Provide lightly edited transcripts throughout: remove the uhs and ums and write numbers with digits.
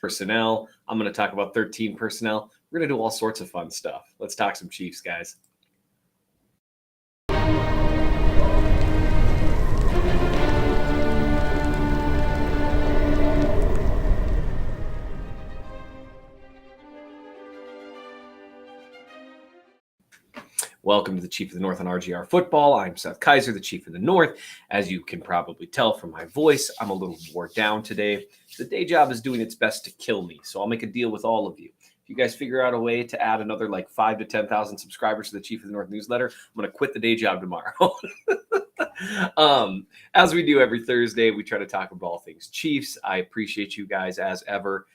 personnel. I'm going to talk about 13 personnel. We're going to do all sorts of fun stuff. Let's talk some Chiefs, guys. Welcome to the Chief of the North on RGR Football. I'm Seth Kaiser, the Chief of the North. As you can probably tell from my voice, I'm a little wore down today. The day job is doing its best to kill me, so I'll make a deal with all of you. If you guys figure out a way to add another like 5 to 10,000 subscribers to the Chief of the North newsletter, I'm going to quit the day job tomorrow. As we do every Thursday, we try to talk about all things Chiefs. I appreciate you guys as ever.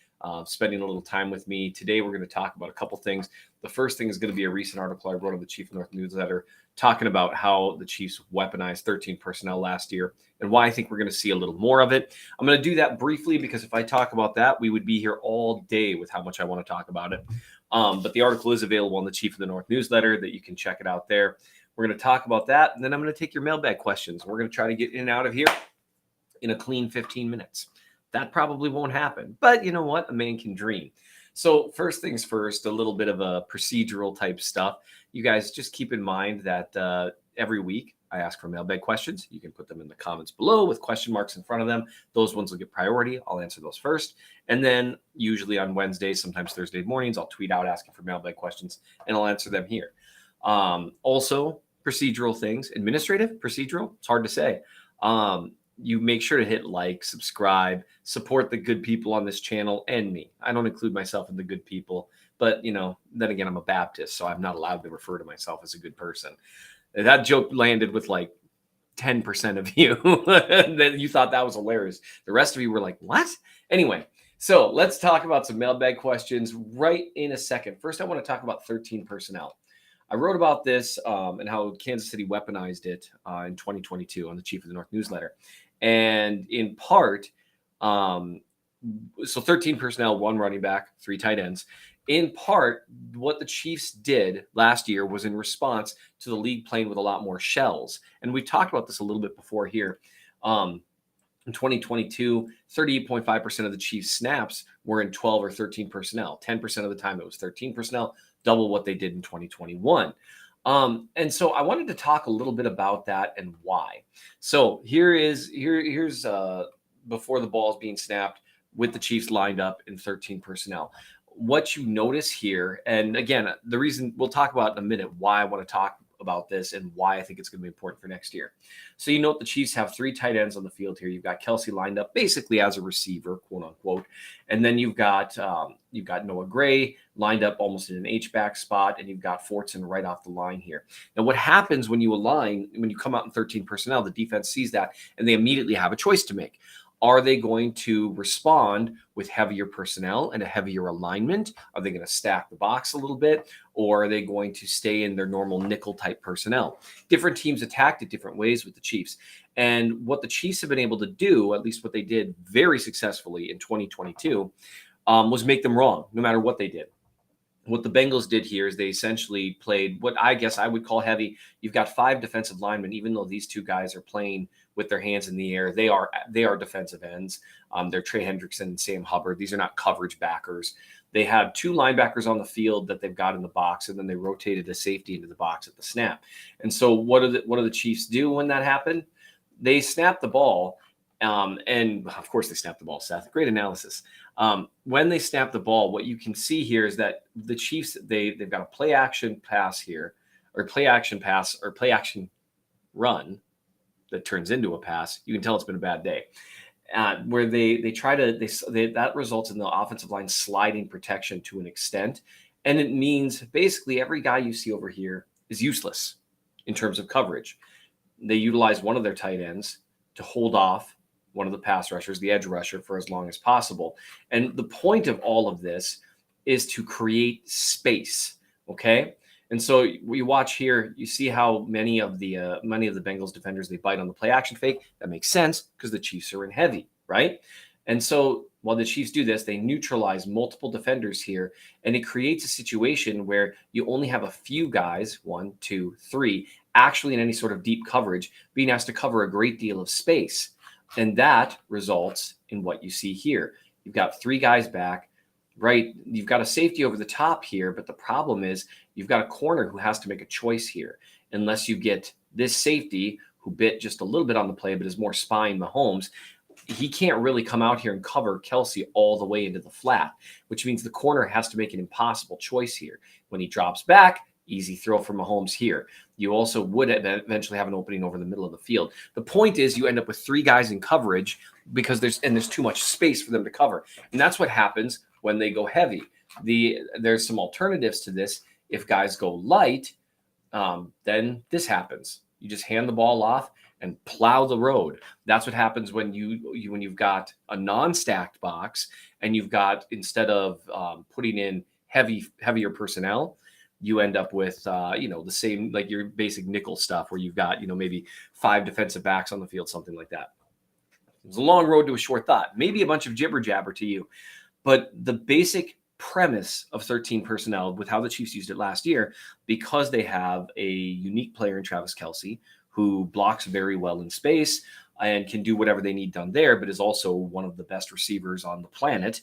Spending a little time with me. Today, we're going to talk about a couple things. The first thing is going to be a recent article I wrote on the Chief of North newsletter talking about how the Chiefs weaponized 13 personnel last year and why I think we're going to see a little more of it. I'm going to do that briefly because if I talk about that, we would be here all day with how much I want to talk about it. But the article is available on the Chief of the North newsletter that you can check it out there. We're going to talk about that, and then I'm going to take your mailbag questions. We're going to try to get in and out of here in a clean 15 minutes. That probably won't happen, but you know what? A man can dream. So first things first, a little bit of a procedural type stuff. You guys just keep in mind that every week I ask for mailbag questions. You can put them in the comments below with question marks in front of them. Those ones will get priority. I'll answer those first. And then usually on Wednesdays, sometimes Thursday mornings, I'll tweet out asking for mailbag questions and I'll answer them here. Also, procedural things, administrative, procedural, it's hard to say. You make sure to hit like, subscribe, support the good people on this channel and me. I don't include myself in the good people, but you know, then again, I'm a Baptist, so I'm not allowed to refer to myself as a good person. That joke landed with like 10% of you. Then you thought that was hilarious. The rest of you were like, what? Anyway, so let's talk about some mailbag questions right in a second. First, I want to talk about 13 personnel. I wrote about this and how Kansas City weaponized it in 2022 on the Chief of the North newsletter. And in part, so 13 personnel, 1 running back, 3 tight ends. In part, what the Chiefs did last year was in response to the league playing with a lot more shells. And we talked about this a little bit before here. In 2022, 38.5% of the Chiefs snaps were in 12 or 13 personnel. 10% of the time it was 13 personnel, double what they did in 2021. And so I wanted to talk a little bit about that and why. So here's before the ball is being snapped with the Chiefs lined up in 13 personnel. What you notice here, and again, the reason we'll talk about in a minute why I want to talk about this and why I think it's going to be important for next year. So you note the Chiefs have 3 tight ends on the field here. You've got Kelsey lined up basically as a receiver, quote unquote, and then you've got Noah Gray lined up almost in an H-back spot, and you've got Fortson right off the line here. Now, what happens when you align, when you come out in 13 personnel, the defense sees that and they immediately have a choice to make. Are they going to respond with heavier personnel and a heavier alignment? Are they going to stack the box a little bit? Or are they going to stay in their normal nickel type personnel? Different teams attacked it different ways with the Chiefs. And what the Chiefs have been able to do, at least what they did very successfully in 2022, was make them wrong, no matter what they did. What the Bengals did here is they essentially played what I guess I would call heavy. You've got 5 defensive linemen, even though these 2 guys are playing with their hands in the air. They are defensive ends. They're Trey Hendrickson and Sam Hubbard. These are not coverage backers. They have 2 linebackers on the field that they've got in the box, and then they rotated a safety into the box at the snap. And so what do the Chiefs do when that happened? They snap the ball. And of course they snap the ball, Seth. Great analysis. When they snap the ball, what you can see here is that the Chiefs, they've got a play action pass here, or play action pass, or play action run that turns into a pass. You can tell it's been a bad day. Where they try to, that results in the offensive line sliding protection to an extent. And it means basically every guy you see over here is useless in terms of coverage. They utilize one of their tight ends to hold off one of the pass rushers, the edge rusher, for as long as possible. And the point of all of this is to create space, okay? And so you watch here, you see how many of the Bengals defenders, they bite on the play action fake. That makes sense because the Chiefs are in heavy, right? And so while the Chiefs do this, they neutralize multiple defenders here, and it creates a situation where you only have a few guys, 1, 2, 3, actually in any sort of deep coverage, being asked to cover a great deal of space. And that results in what you see here. You've got 3 guys back, right? You've got a safety over the top here, but the problem is you've got a corner who has to make a choice here. Unless you get this safety who bit just a little bit on the play, but is more spine Mahomes, he can't really come out here and cover Kelsey all the way into the flat, which means the corner has to make an impossible choice here. When he drops back, easy throw for Mahomes here. You also would eventually have an opening over the middle of the field. The point is you end up with 3 guys in coverage because there's too much space for them to cover. And that's what happens when they go heavy. There's some alternatives to this. If guys go light, then this happens. You just hand the ball off and plow the road. That's what happens when you've got a non-stacked box and you've got, instead of putting in heavier personnel, you end up with the same, like your basic nickel stuff where you've got maybe 5 defensive backs on the field, something like that. It's a long road to a short thought, maybe a bunch of jibber jabber to you, but the basic premise of 13 personnel with how the Chiefs used it last year, because they have a unique player in Travis Kelce who blocks very well in space and can do whatever they need done there, but is also one of the best receivers on the planet.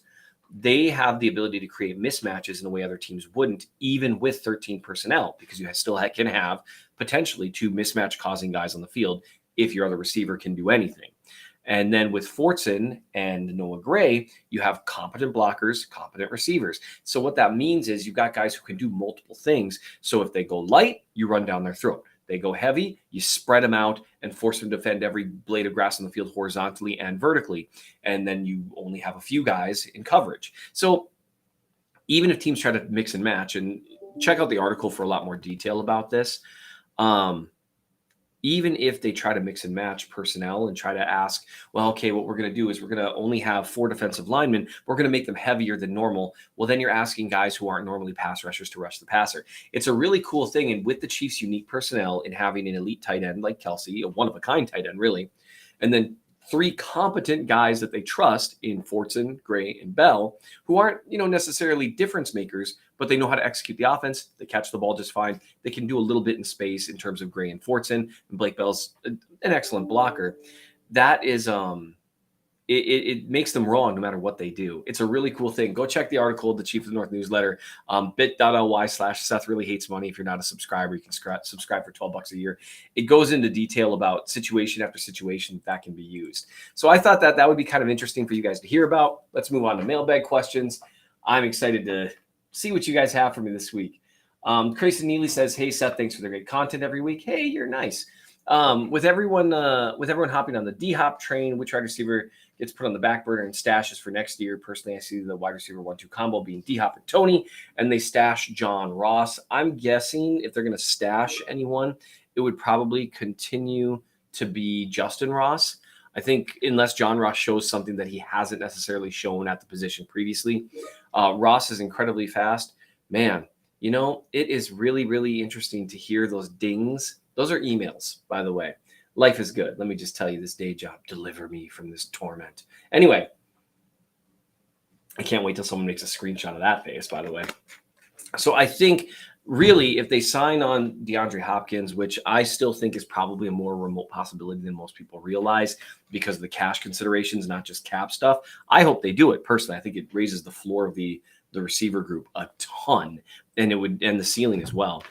They have the ability to create mismatches in a way other teams wouldn't, even with 13 personnel, because you still can have potentially 2 mismatch causing guys on the field if your other receiver can do anything. And then with Fortson and Noah Gray, you have competent blockers, competent receivers. So what that means is you've got guys who can do multiple things. So if they go light, you run down their throat. They go heavy, you spread them out and force them to defend every blade of grass on the field horizontally and vertically. And then you only have a few guys in coverage. So even if teams try to mix and match, and check out the article for a lot more detail about this, even if they try to mix and match personnel and try to ask, well, okay, what we're going to do is we're going to only have 4 defensive linemen. We're going to make them heavier than normal. Well, then you're asking guys who aren't normally pass rushers to rush the passer. It's a really cool thing. And with the Chiefs' unique personnel in having an elite tight end like Kelsey, a one-of-a-kind tight end, really, and then 3 competent guys that they trust in Fortson, Gray, and Bell, who aren't, necessarily difference makers, but they know how to execute the offense. They catch the ball just fine. They can do a little bit in space in terms of Gray and Fortson, and Blake Bell's an excellent blocker. That is, it makes them wrong no matter what they do. It's a really cool thing. Go check the article, the Chief of the North newsletter, bit.ly/Seth really hates money. If you're not a subscriber, you can subscribe for $12 a year. It goes into detail about situation after situation that can be used. So I thought that would be kind of interesting for you guys to hear about. Let's move on to mailbag questions. I'm excited to see what you guys have for me this week. Tracy Neely says, "Hey Seth, thanks for the great content every week." Hey, you're nice. With everyone hopping on the D-Hop train, which wide receiver gets put on the back burner and stashes for next year? Personally, I see the wide receiver 1-2 combo being D-Hop and Tony, and they stash John Ross. I'm guessing if they're going to stash anyone, it would probably continue to be Justin Ross. I think unless John Ross shows something that he hasn't necessarily shown at the position previously. Ross is incredibly fast. Man, it is really, really interesting to hear those dings. Those are emails, by the way. Life is good. Let me just tell you, this day job, deliver me from this torment. Anyway, I can't wait till someone makes a screenshot of that face, by the way. So I think really if they sign on DeAndre Hopkins, which I still think is probably a more remote possibility than most people realize because of the cash considerations, not just cap stuff, I hope they do it. Personally, I think it raises the floor of the receiver group a ton, and the ceiling as well.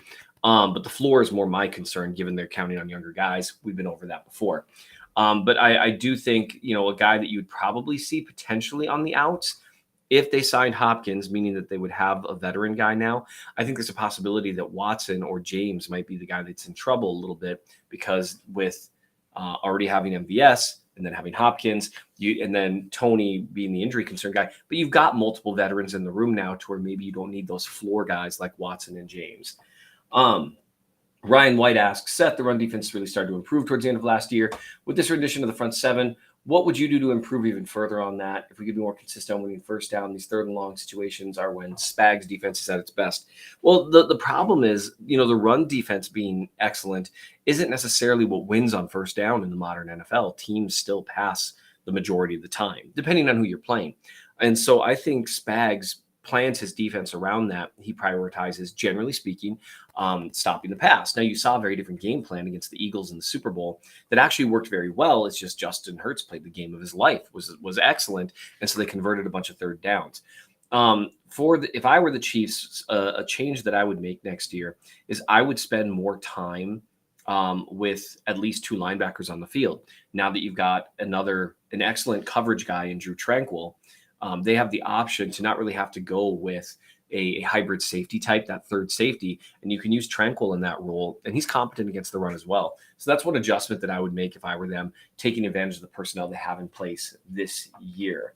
But the floor is more my concern, given they're counting on younger guys. We've been over that before. But I do think, a guy that you would probably see potentially on the outs if they signed Hopkins, meaning that they would have a veteran guy now. I think there's a possibility that Watson or James might be the guy that's in trouble a little bit, because with already having MVS and then having Hopkins, and then Tony being the injury concern guy, but you've got multiple veterans in the room now to where maybe you don't need those floor guys like Watson and James. Ryan White asks, Seth, the run defense really started to improve towards the end of last year. With this rendition of the front 7, what would you do to improve even further on that? If we could be more consistent on winning first down, these 3rd and long situations are when Spags defense is at its best. Well, the problem is, the run defense being excellent isn't necessarily what wins on first down in the modern NFL. Teams still pass the majority of the time, depending on who you're playing. And so I think Spags plans his defense around that, he prioritizes, generally speaking, stopping the pass. Now, you saw a very different game plan against the Eagles in the Super Bowl that actually worked very well. It's just Justin Hurts played the game of his life, was excellent, and so they converted a bunch of third downs. If I were the Chiefs, a change that I would make next year is I would spend more time with at least 2 linebackers on the field. Now that you've got an excellent coverage guy in Drew Tranquil, they have the option to not really have to go with a hybrid safety type, that third safety, and you can use Tranquil in that role, and he's competent against the run as well. So that's one adjustment that I would make if I were them, taking advantage of the personnel they have in place this year.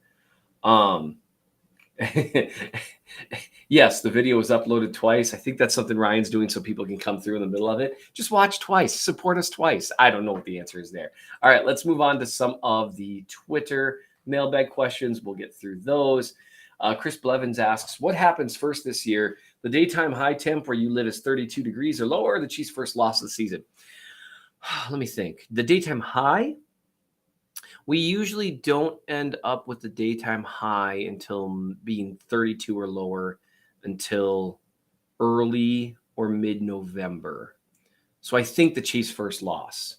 Yes, the video was uploaded twice. I think that's something Ryan's doing so people can come through in the middle of it. Just watch twice, support us twice. I don't know what the answer is there. All right, let's move on to some of the Twitter mailbag questions. We'll get through those. Chris Blevins asks, what happens first this year? The daytime high temp where you live is 32 degrees or lower, or the Chiefs' first loss of the season? Let me think. The daytime high? We usually don't end up with the daytime high until being 32 or lower until early or mid-November. So I think the Chiefs' first loss.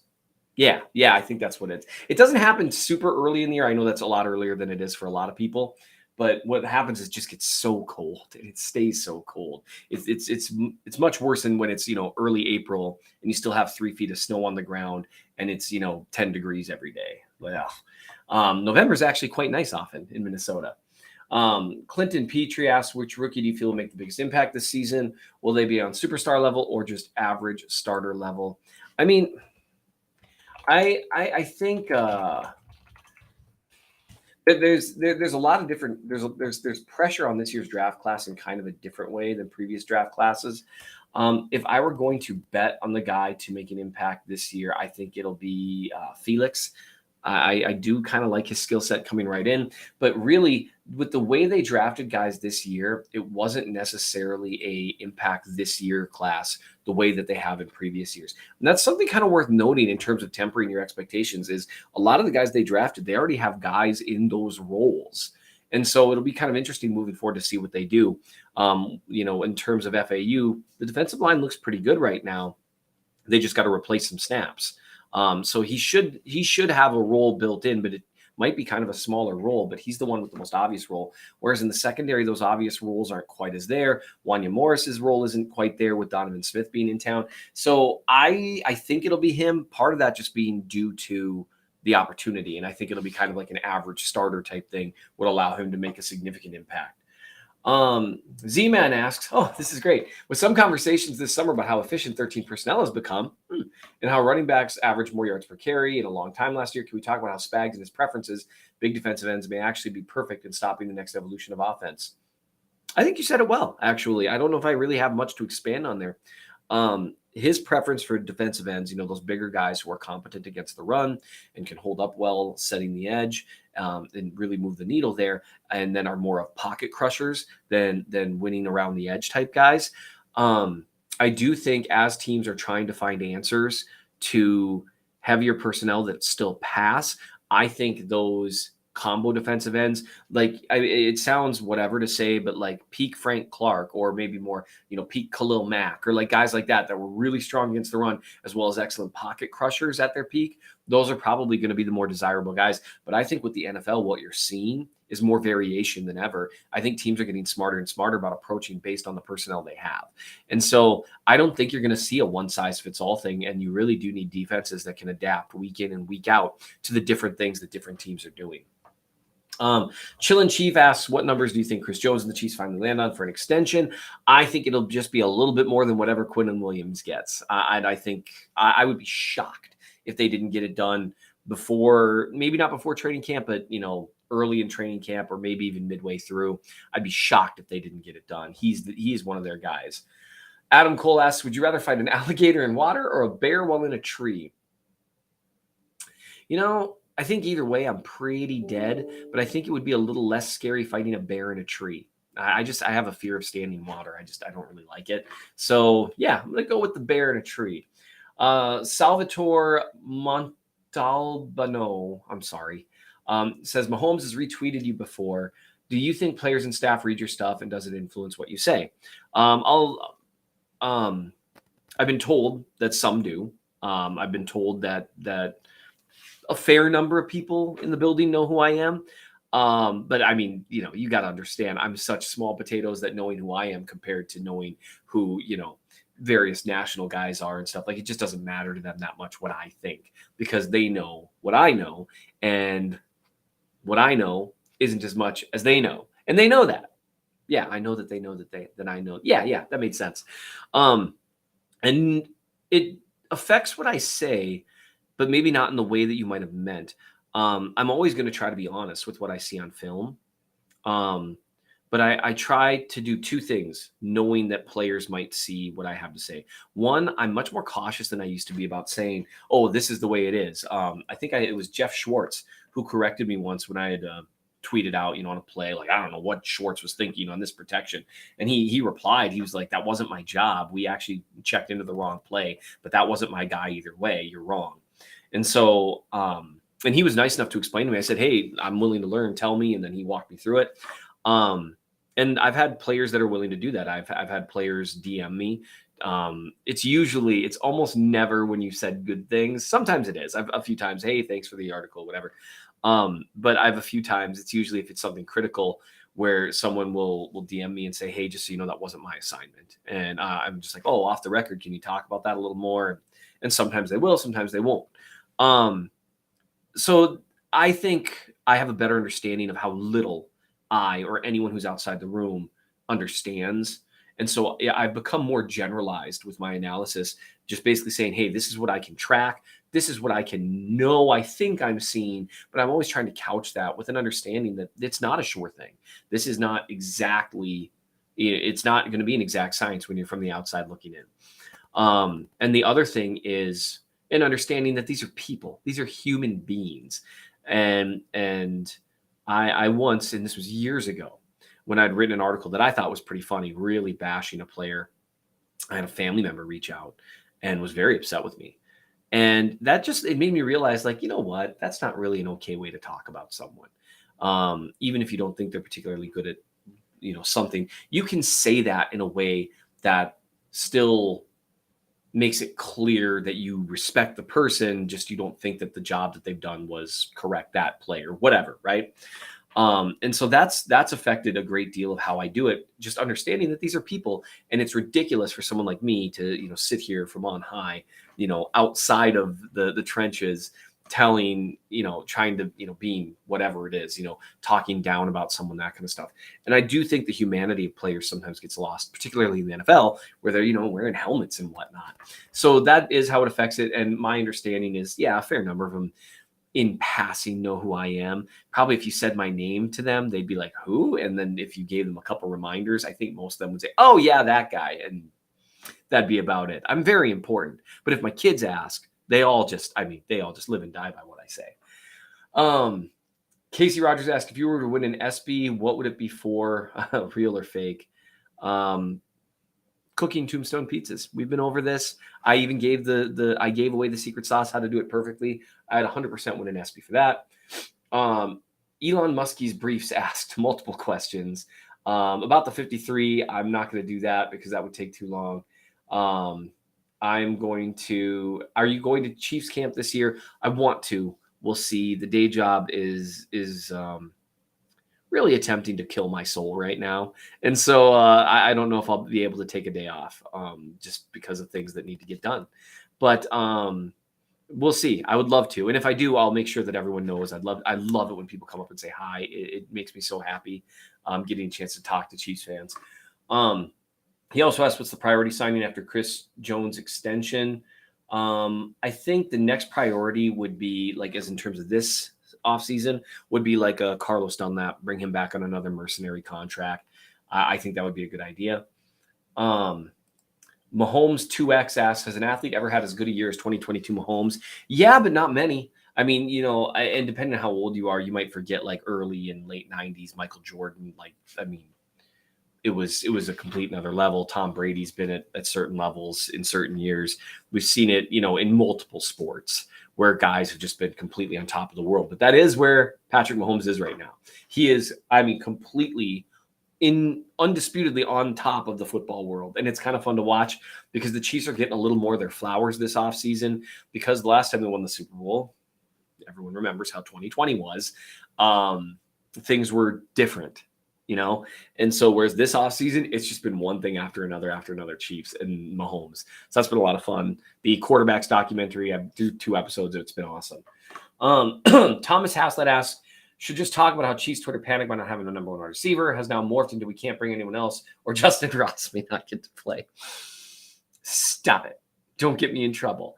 Yeah, I think that's what it doesn't happen super early in the year. I know that's a lot earlier than it is for a lot of people. But what happens is it just gets so cold, and it stays so cold. It's much worse than when it's early April and you still have 3 feet of snow on the ground and it's 10 degrees every day. November is actually quite nice often in Minnesota. Clinton Petrie asks, which rookie do you feel will make the biggest impact this season? Will they be on superstar level or just average starter level? I mean, I think. There's a lot of different there's pressure on this year's draft class in kind of a different way than previous draft classes. If I were going to bet on the guy to make an impact this year, I think it'll be Felix. I do kind of like his skill set coming right in, but really with the way they drafted guys this year, it wasn't necessarily a impact this year class the way that they have in previous years. And that's something kind of worth noting in terms of tempering your expectations is a lot of the guys they drafted, they already have guys in those roles. And so it'll be kind of interesting moving forward to see what they do. In terms of FAU, the defensive line looks pretty good right now. They just got to replace some snaps. So he should have a role built in, but it might be kind of a smaller role, but he's the one with the most obvious role. Whereas in the secondary, those obvious roles aren't quite as there. Wanya Morris's role isn't quite there with Donovan Smith being in town. So I think it'll be him, part of that just being due to the opportunity. And I think it'll be kind of like an average starter type thing would allow him to make a significant impact. Z-Man asks, oh, this is great. With some conversations this summer about how efficient 13 personnel has become and how running backs average more yards per carry in a long time last year, can we talk about how Spags and his preferences, big defensive ends, may actually be perfect in stopping the next evolution of offense? I think you said it well, actually. I don't know if I really have much to expand on there. His preference for defensive ends, those bigger guys who are competent against the run and can hold up well, setting the edge, and really move the needle there, and then are more of pocket crushers than winning around the edge type guys. I do think as teams are trying to find answers to heavier personnel that still pass, I think those combo defensive ends, it sounds whatever to say, but like peak Frank Clark or maybe more, peak Khalil Mack or like guys like that were really strong against the run as well as excellent pocket crushers at their peak. Those are probably going to be the more desirable guys. But I think with the NFL, what you're seeing is more variation than ever. I think teams are getting smarter and smarter about approaching based on the personnel they have. And so I don't think you're going to see a one size fits all thing. And you really do need defenses that can adapt week in and week out to the different things that different teams are doing. Chillin' Chief asks, what numbers do you think Chris Jones and the Chiefs finally land on for an extension? I think it'll just be a little bit more than whatever Quinnen Williams gets. And I think I would be shocked if they didn't get it done before, maybe not before training camp, but, early in training camp or maybe even midway through. I'd be shocked if they didn't get it done. He's one of their guys. Adam Cole asks, would you rather fight an alligator in water or a bear while in a tree? I think either way, I'm pretty dead, but I think it would be a little less scary fighting a bear in a tree. I have a fear of standing water. I don't really like it. So yeah, I'm going to go with the bear in a tree. Salvatore Montalbano, I'm sorry, says Mahomes has retweeted you before. Do you think players and staff read your stuff, and does it influence what you say? I'll I've been told that some do. I've been told that a fair number of people in the building know who I am. But I mean, you got to understand, I'm such small potatoes that knowing who I am compared to knowing who, various national guys are and stuff, like it just doesn't matter to them that much what I think, because they know what I know, and what I know isn't as much as they know. And they know that. Yeah, I know that they know that I know. Yeah, that made sense. And it affects what I say, but maybe not in the way that you might have meant. I'm always going to try to be honest with what I see on film. Um, but I try to do two things, knowing that players might see what I have to say. One, I'm much more cautious than I used to be about saying, "Oh, this is the way it is." I think it was Jeff Schwartz who corrected me once when I had tweeted out, on a play, like, I don't know what Schwartz was thinking on this protection, and he replied, he was like, "That wasn't my job. We actually checked into the wrong play, but that wasn't my guy either way. You're wrong." And so, and he was nice enough to explain to me. I said, "Hey, I'm willing to learn. Tell me." And then he walked me through it. And I've had players that are willing to do that. I've had players DM me. It's almost never when you said good things. Sometimes it is. I've a few times, "Hey, thanks for the article," whatever. But I've a few times, it's usually if it's something critical, where someone will DM me and say, "Hey, just so you know, that wasn't my assignment." And I'm just like, "Oh, off the record, can you talk about that a little more?" And sometimes they will, sometimes they won't. So I think I have a better understanding of how little I or anyone who's outside the room understands. And so, yeah, I've become more generalized with my analysis, just basically saying, "Hey, this is what I can track. This is what I can know I think I'm seeing." But I'm always trying to couch that with an understanding that it's not a sure thing. This is not exactly, it's not going to be an exact science when you're from the outside looking in. And the other thing is an understanding that these are people, these are human beings. And I once, and this was years ago, when I'd written an article that I thought was pretty funny, really bashing a player, I had a family member reach out and was very upset with me. And that just, it made me realize, like, you know what? That's not really an okay way to talk about someone. Even if you don't think they're particularly good at, something, you can say that in a way that still makes it clear that you respect the person, just you don't think that the job that they've done was correct that play or whatever, right? And so that's affected a great deal of how I do it, just understanding that these are people, and it's ridiculous for someone like me to, sit here from on high, outside of the trenches, telling, trying to, being whatever it is, talking down about someone, that kind of stuff. And I do think the humanity of players sometimes gets lost, particularly in the NFL, where they're, wearing helmets and whatnot. So that is how it affects it. And my understanding is, yeah, a fair number of them in passing know who I am. Probably if you said my name to them, they'd be like, "Who?" And then if you gave them a couple reminders, I think most of them would say, "Oh yeah, that guy." And that'd be about it. I'm very important. But if my kids ask, they all just live and die by what I say. Casey Rogers asked, if you were to win an ESPY, what would it be for, real or fake? Cooking tombstone pizzas. We've been over this. I even gave I gave away the secret sauce, how to do it perfectly. I had 100% win an ESPY for that. Elon Muskie's briefs asked multiple questions about the 53. I'm not going to do that because that would take too long. Are you going to Chiefs camp this year? I want to. We'll see. The day job is really attempting to kill my soul right now. And so I don't know if I'll be able to take a day off just because of things that need to get done. But we'll see. I would love to. And if I do, I'll make sure that everyone knows. I love it when people come up and say hi. It makes me so happy getting a chance to talk to Chiefs fans. He also asked, what's the priority signing after Chris Jones' extension? I think the next priority would be, like, as in terms of this offseason, would be like a Carlos Dunlap, bring him back on another mercenary contract. I think that would be a good idea. Mahomes 2X asks, has an athlete ever had as good a year as 2022 Mahomes? Yeah, but not many. I mean, and depending on how old you are, you might forget like early and late 90s Michael Jordan. It was a complete another level. Tom Brady's been at certain levels in certain years. We've seen it, in multiple sports where guys have just been completely on top of the world. But that is where Patrick Mahomes is right now. He is, I mean, completely undisputedly on top of the football world. And it's kind of fun to watch because the Chiefs are getting a little more of their flowers this offseason, because the last time they won the Super Bowl, everyone remembers how 2020 was. Things were different, you know? And so whereas this offseason, it's just been one thing after another, Chiefs and Mahomes. So that's been a lot of fun. The quarterbacks documentary, I do 2 episodes, and it's been awesome. Thomas Haslett asks, should just talk about how Chiefs Twitter panic by not having the number 1 wide receiver has now morphed into we can't bring anyone else, or Justin Ross may not get to play. Stop it. Don't get me in trouble.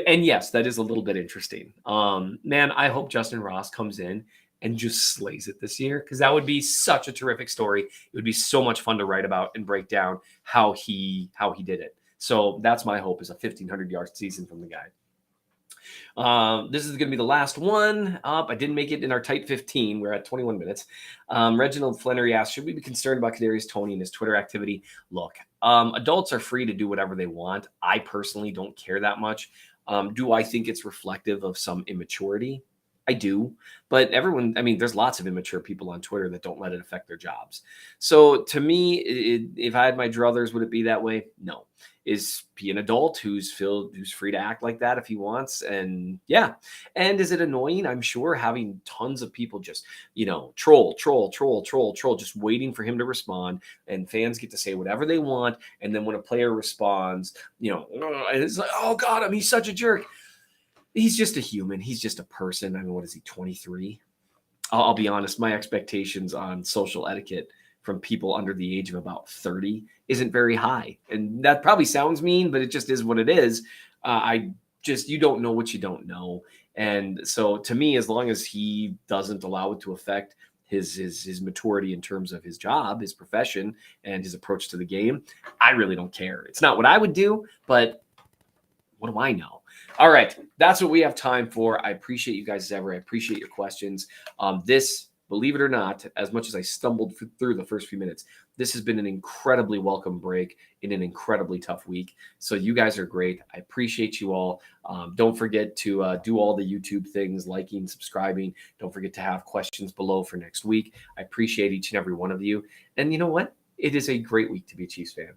And yes, that is a little bit interesting. Man, I hope Justin Ross comes in and just slays it this year, because that would be such a terrific story. It would be so much fun to write about and break down how he did it. So that's my hope, is a 1,500-yard season from the guy. This is going to be the last one up. I didn't make it in our tight 15. We're at 21 minutes. Reginald Flannery asked, should we be concerned about Kadarius Toney and his Twitter activity? Look, adults are free to do whatever they want. I personally don't care that much. Do I think it's reflective of some immaturity? I do. But everyone, I mean, there's lots of immature people on Twitter that don't let it affect their jobs. So to me, if I had my druthers, would it be that way? No. Is he an adult who's free to act like that if he wants? And yeah. And is it annoying? I'm sure, having tons of people just, troll, just waiting for him to respond, and fans get to say whatever they want. And then when a player responds, it's like, oh God, he's such a jerk. He's just a human. He's just a person. I mean, what is he, 23? I'll be honest. My expectations on social etiquette from people under the age of about 30 isn't very high. And that probably sounds mean, but it just is what it is. You don't know what you don't know. And so to me, as long as he doesn't allow it to affect his maturity in terms of his job, his profession, and his approach to the game, I really don't care. It's not what I would do, but what do I know? All right, that's what we have time for. I appreciate you guys as ever. I appreciate your questions. Believe it or not, as much as I stumbled through the first few minutes, this has been an incredibly welcome break in an incredibly tough week. So you guys are great. I appreciate you all. Don't forget to do all the YouTube things, liking, subscribing. Don't forget to have questions below for next week. I appreciate each and every one of you. And you know what? It is a great week to be a Chiefs fan.